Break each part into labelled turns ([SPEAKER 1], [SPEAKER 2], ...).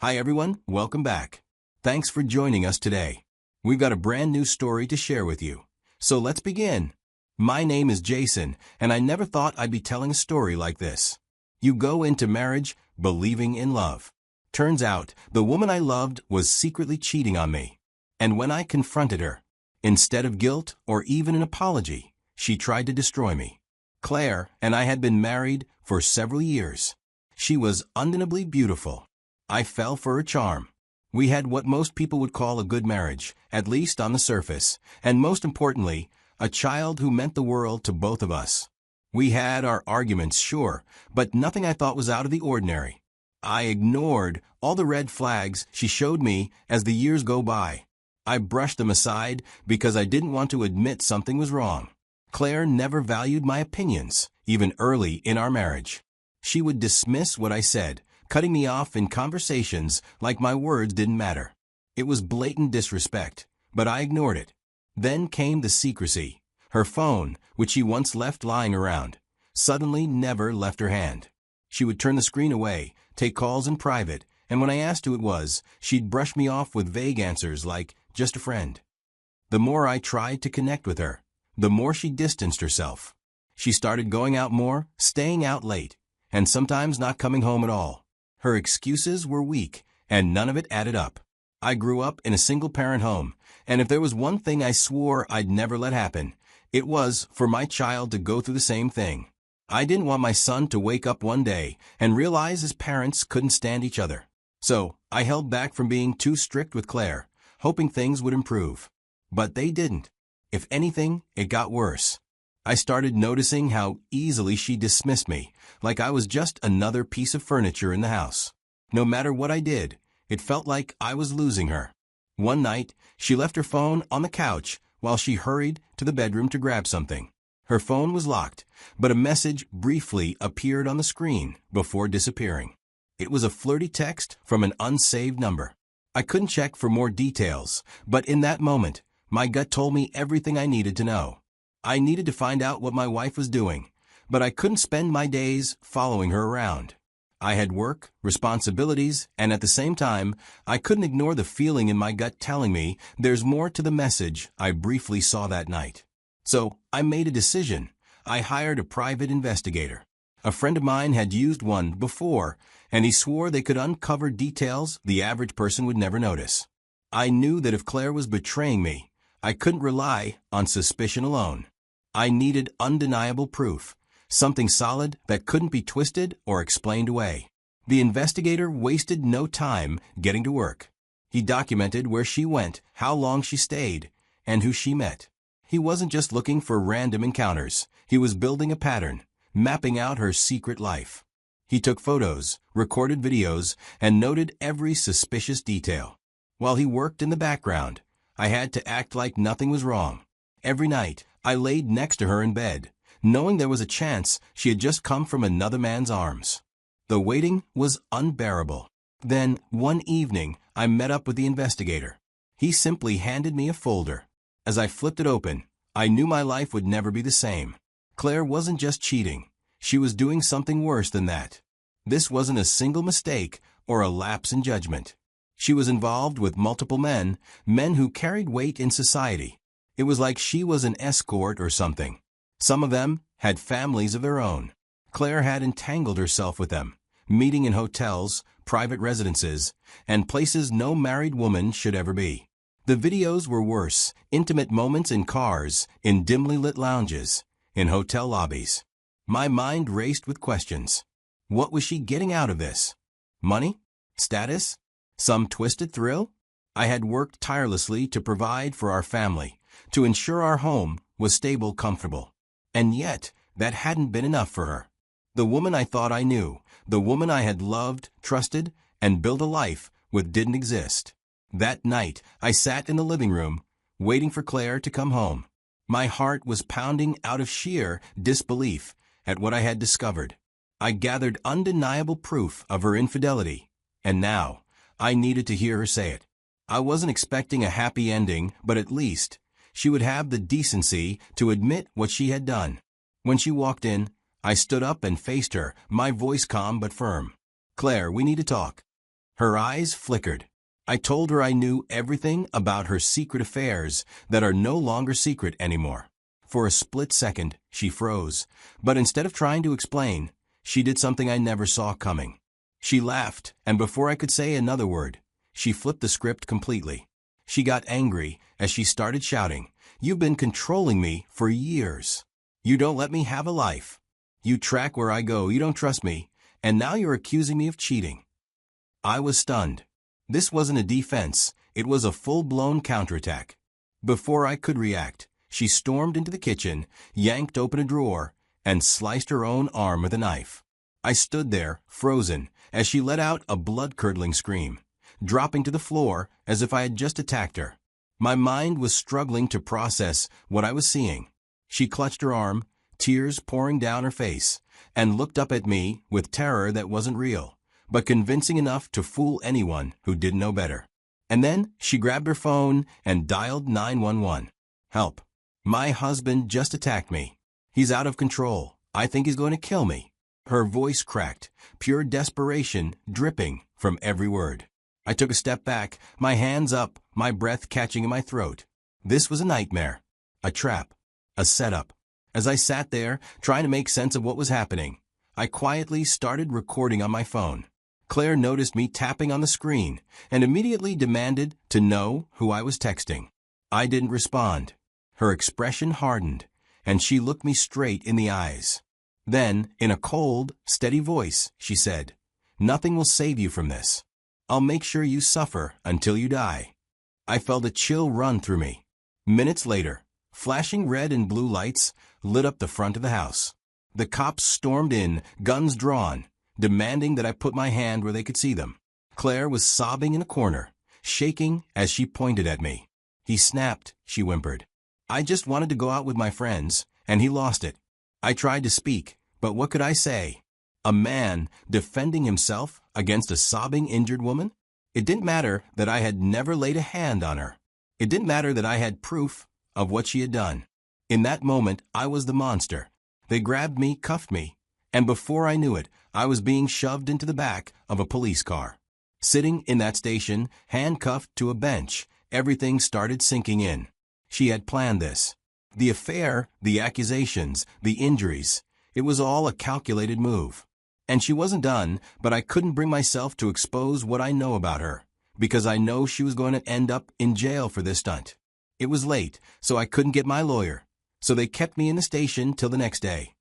[SPEAKER 1] Hi everyone, welcome back. Thanks for joining us today. We've got a brand new story to share with you. So let's begin. My name is Jason, and I never thought I'd be telling a story like this. You go into marriage believing in love. Turns out, the woman I loved was secretly cheating on me. And when I confronted her, instead of guilt or even an apology, she tried to destroy me. Claire and I had been married for several years. She was undeniably beautiful. I fell for her charm. We had what most people would call a good marriage, at least on the surface, and most importantly, a child who meant the world to both of us. We had our arguments, sure, but nothing I thought was out of the ordinary. I ignored all the red flags she showed me as the years go by. I brushed them aside because I didn't want to admit something was wrong. Claire never valued my opinions, even early in our marriage. She would dismiss what I said, cutting me off in conversations like my words didn't matter. It was blatant disrespect, but I ignored it. Then came the secrecy. Her phone, which she once left lying around, suddenly never left her hand. She would turn the screen away, take calls in private, and when I asked who it was, she'd brush me off with vague answers like, just a friend. The more I tried to connect with her, the more she distanced herself. She started going out more, staying out late, and sometimes not coming home at all. Her excuses were weak, and none of it added up. I grew up in a single-parent home, and if there was one thing I swore I'd never let happen, it was for my child to go through the same thing. I didn't want my son to wake up one day and realize his parents couldn't stand each other. So I held back from being too strict with Claire, hoping things would improve. But they didn't. If anything, it got worse. I started noticing how easily she dismissed me, like I was just another piece of furniture in the house. No matter what I did, it felt like I was losing her. One night, she left her phone on the couch while she hurried to the bedroom to grab something. Her phone was locked, but a message briefly appeared on the screen before disappearing. It was a flirty text from an unsaved number. I couldn't check for more details, but in that moment, my gut told me everything I needed to know. I needed to find out what my wife was doing, but I couldn't spend my days following her around. I had work, responsibilities, and at the same time, I couldn't ignore the feeling in my gut telling me there's more to the message I briefly saw that night. So I made a decision. I hired a private investigator. A friend of mine had used one before, and he swore they could uncover details the average person would never notice. I knew that if Claire was betraying me, I couldn't rely on suspicion alone. I needed undeniable proof, something solid that couldn't be twisted or explained away. The investigator wasted no time getting to work. He documented where she went, how long she stayed, and who she met. He wasn't just looking for random encounters. He was building a pattern, mapping out her secret life. He took photos, recorded videos, and noted every suspicious detail. While he worked in the background, I had to act like nothing was wrong. Every night, I laid next to her in bed, knowing there was a chance she had just come from another man's arms. The waiting was unbearable. Then, one evening, I met up with the investigator. He simply handed me a folder. As I flipped it open, I knew my life would never be the same. Claire wasn't just cheating. She was doing something worse than that. This wasn't a single mistake or a lapse in judgment. She was involved with multiple men who carried weight in society. It was like she was an escort or something. Some of them had families of their own. Claire had entangled herself with them, meeting in hotels, private residences, and places no married woman should ever be. The videos were worse, intimate moments in cars, in dimly lit lounges, in hotel lobbies. My mind raced with questions. What was she getting out of this? Money? Status? Some twisted thrill? I had worked tirelessly to provide for our family, to ensure our home was stable, comfortable. And yet, that hadn't been enough for her. The woman I thought I knew, the woman I had loved, trusted, and built a life with didn't exist. That night, I sat in the living room, waiting for Claire to come home. My heart was pounding out of sheer disbelief at what I had discovered. I gathered undeniable proof of her infidelity, and now, I needed to hear her say it. I wasn't expecting a happy ending, but at least, she would have the decency to admit what she had done. When she walked in, I stood up and faced her, my voice calm but firm. "Claire, we need to talk." Her eyes flickered. I told her I knew everything about her secret affairs that are no longer secret anymore. For a split second, she froze, but instead of trying to explain, she did something I never saw coming. She laughed, and before I could say another word, she flipped the script completely. She got angry as she started shouting, "You've been controlling me for years. You don't let me have a life. You track where I go, you don't trust me, and now you're accusing me of cheating." I was stunned. This wasn't a defense, it was a full-blown counterattack. Before I could react, she stormed into the kitchen, yanked open a drawer, and sliced her own arm with a knife. I stood there, frozen, as she let out a blood-curdling scream, dropping to the floor as if I had just attacked her. My mind was struggling to process what I was seeing. She clutched her arm, tears pouring down her face, and looked up at me with terror that wasn't real, but convincing enough to fool anyone who didn't know better. And then she grabbed her phone and dialed 911. "Help. My husband just attacked me. He's out of control. I think he's going to kill me." Her voice cracked, pure desperation dripping from every word. I took a step back, my hands up, my breath catching in my throat. This was a nightmare, a trap, a setup. As I sat there, trying to make sense of what was happening, I quietly started recording on my phone. Claire noticed me tapping on the screen and immediately demanded to know who I was texting. I didn't respond. Her expression hardened, and she looked me straight in the eyes. Then, in a cold, steady voice, she said, "Nothing will save you from this. I'll make sure you suffer until you die." I felt a chill run through me. Minutes later, flashing red and blue lights lit up the front of the house. The cops stormed in, guns drawn, demanding that I put my hand where they could see them. Claire was sobbing in a corner, shaking as she pointed at me. "He snapped," she whimpered. "I just wanted to go out with my friends, and he lost it." I tried to speak, but what could I say? A man defending himself against a sobbing, injured woman? It didn't matter that I had never laid a hand on her. It didn't matter that I had proof of what she had done. In that moment, I was the monster. They grabbed me, cuffed me, and before I knew it, I was being shoved into the back of a police car. Sitting in that station, handcuffed to a bench, everything started sinking in. She had planned this. The affair, the accusations, the injuries, it was all a calculated move. And she wasn't done, but I couldn't bring myself to expose what I know about her, because I know she was going to end up in jail for this stunt. It was late, so I couldn't get my lawyer, so they kept me in the station till the next day.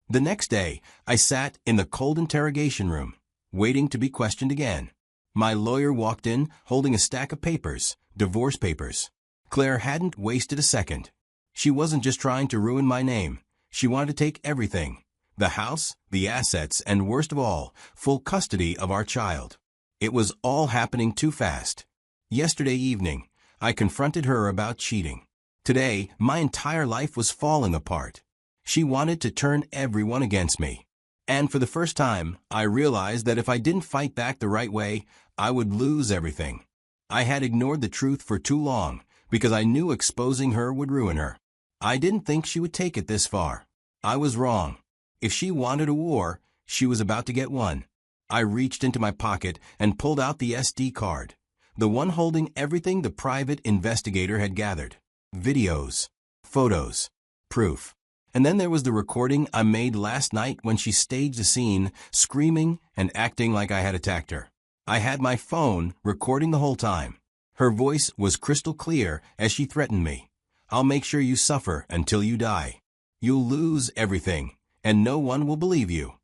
[SPEAKER 1] The next day, I sat in the cold interrogation room, waiting to be questioned again. My lawyer walked in, holding a stack of papers, divorce papers. Claire hadn't wasted a second. She wasn't just trying to ruin my name. She wanted to take everything. The house, the assets, and worst of all, full custody of our child. It was all happening too fast. Yesterday evening, I confronted her about cheating. Today, my entire life was falling apart. She wanted to turn everyone against me. And for the first time, I realized that if I didn't fight back the right way, I would lose everything. I had ignored the truth for too long because I knew exposing her would ruin her. I didn't think she would take it this far. I was wrong. If she wanted a war, she was about to get one. I reached into my pocket and pulled out the SD card, the one holding everything the private investigator had gathered. Videos, photos, proof. And then there was the recording I made last night when she staged a scene, screaming and acting like I had attacked her. I had my phone recording the whole time. Her voice was crystal clear as she threatened me. "I'll make sure you suffer until you die. You'll lose everything, and no one will believe you."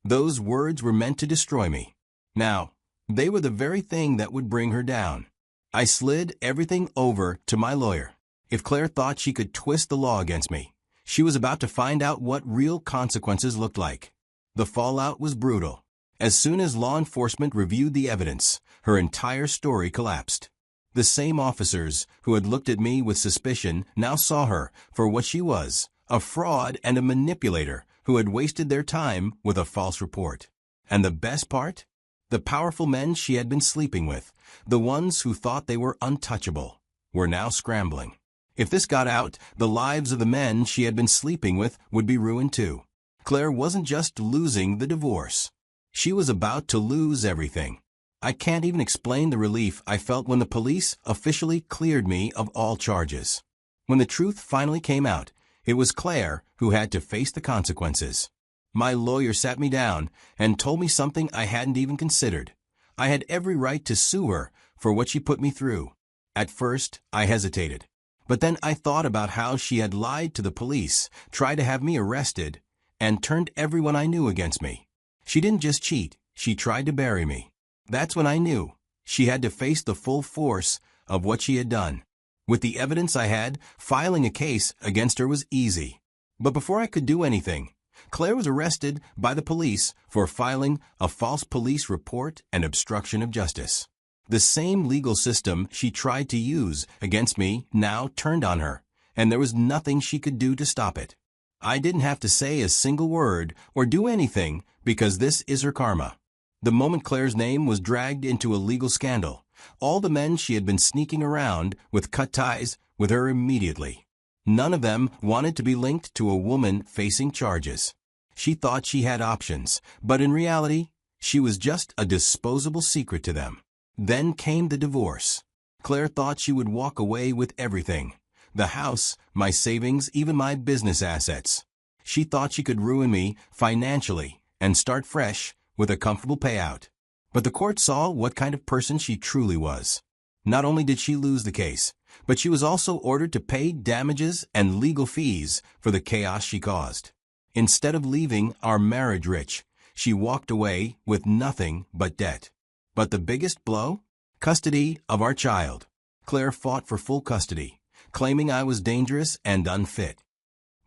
[SPEAKER 1] Those words were meant to destroy me. Now, they were the very thing that would bring her down. I slid everything over to my lawyer. If Claire thought she could twist the law against me, she was about to find out what real consequences looked like. The fallout was brutal. As soon as law enforcement reviewed the evidence, her entire story collapsed. The same officers who had looked at me with suspicion now saw her for what she was, a fraud and a manipulator who had wasted their time with a false report. And the best part? The powerful men she had been sleeping with, the ones who thought they were untouchable, were now scrambling. If this got out, the lives of the men she had been sleeping with would be ruined too. Claire wasn't just losing the divorce. She was about to lose everything. I can't even explain the relief I felt when the police officially cleared me of all charges. When the truth finally came out, it was Claire who had to face the consequences. My lawyer sat me down and told me something I hadn't even considered. I had every right to sue her for what she put me through. At first, I hesitated. But then I thought about how she had lied to the police, tried to have me arrested, and turned everyone I knew against me. She didn't just cheat, she tried to bury me. That's when I knew she had to face the full force of what she had done. With the evidence I had, filing a case against her was easy. But before I could do anything, Claire was arrested by the police for filing a false police report and obstruction of justice. The same legal system she tried to use against me now turned on her, and there was nothing she could do to stop it. I didn't have to say a single word or do anything because this is her karma. The moment Claire's name was dragged into a legal scandal, all the men she had been sneaking around with cut ties with her immediately. None of them wanted to be linked to a woman facing charges. She thought she had options, but in reality, she was just a disposable secret to them. Then came the divorce. Claire thought she would walk away with everything. The house, my savings, even my business assets. She thought she could ruin me financially and start fresh with a comfortable payout. But the court saw what kind of person she truly was. Not only did she lose the case, but she was also ordered to pay damages and legal fees for the chaos she caused. Instead of leaving our marriage rich, she walked away with nothing but debt. But the biggest blow? Custody of our child. Claire fought for full custody, claiming I was dangerous and unfit.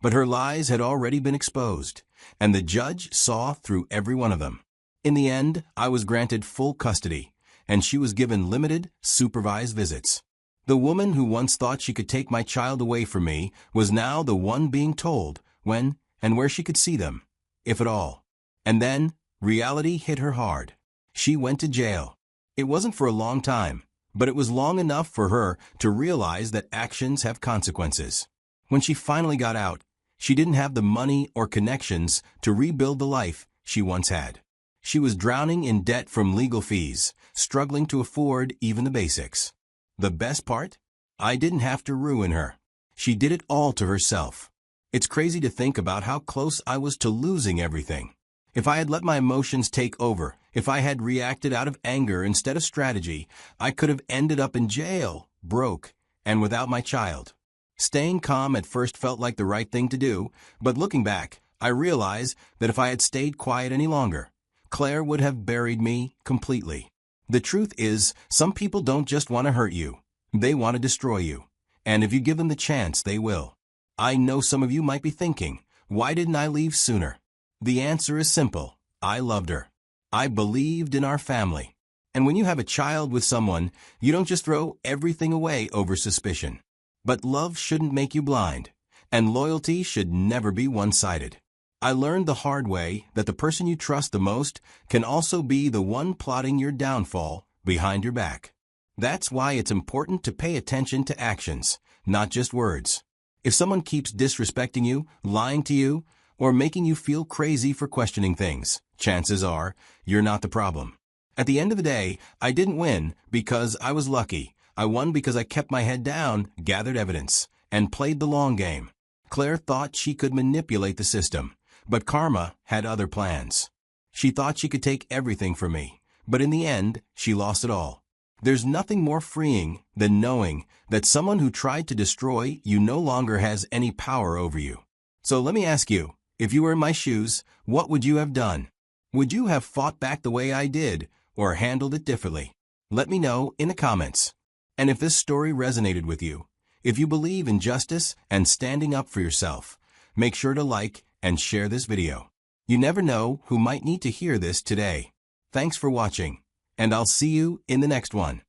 [SPEAKER 1] But her lies had already been exposed, and the judge saw through every one of them. In the end, I was granted full custody, and she was given limited, supervised visits. The woman who once thought she could take my child away from me was now the one being told when and where she could see them, if at all. And then, reality hit her hard. She went to jail. It wasn't for a long time, but it was long enough for her to realize that actions have consequences. When she finally got out, she didn't have the money or connections to rebuild the life she once had. She was drowning in debt from legal fees, struggling to afford even the basics. The best part? I didn't have to ruin her. She did it all to herself. It's crazy to think about how close I was to losing everything. If I had let my emotions take over, if I had reacted out of anger instead of strategy, I could have ended up in jail, broke, and without my child. Staying calm at first felt like the right thing to do, but looking back, I realize that if I had stayed quiet any longer, Claire would have buried me completely. The truth is, some people don't just want to hurt you. They want to destroy you. And if you give them the chance, they will. I know some of you might be thinking, why didn't I leave sooner? The answer is simple. I loved her. I believed in our family. And when you have a child with someone, you don't just throw everything away over suspicion. But love shouldn't make you blind, and loyalty should never be one-sided. I learned the hard way that the person you trust the most can also be the one plotting your downfall behind your back. That's why it's important to pay attention to actions, not just words. If someone keeps disrespecting you, lying to you, or making you feel crazy for questioning things, chances are you're not the problem. At the end of the day, I didn't win because I was lucky. I won because I kept my head down, gathered evidence, and played the long game. Claire thought she could manipulate the system, but karma had other plans. She thought she could take everything from me, but in the end, she lost it all. There's nothing more freeing than knowing that someone who tried to destroy you no longer has any power over you. So let me ask you, if you were in my shoes, what would you have done? Would you have fought back the way I did, or handled it differently? Let me know in the comments. And if this story resonated with you, if you believe in justice and standing up for yourself, make sure to like and share this video. You never know who might need to hear this today. Thanks for watching, and I'll see you in the next one.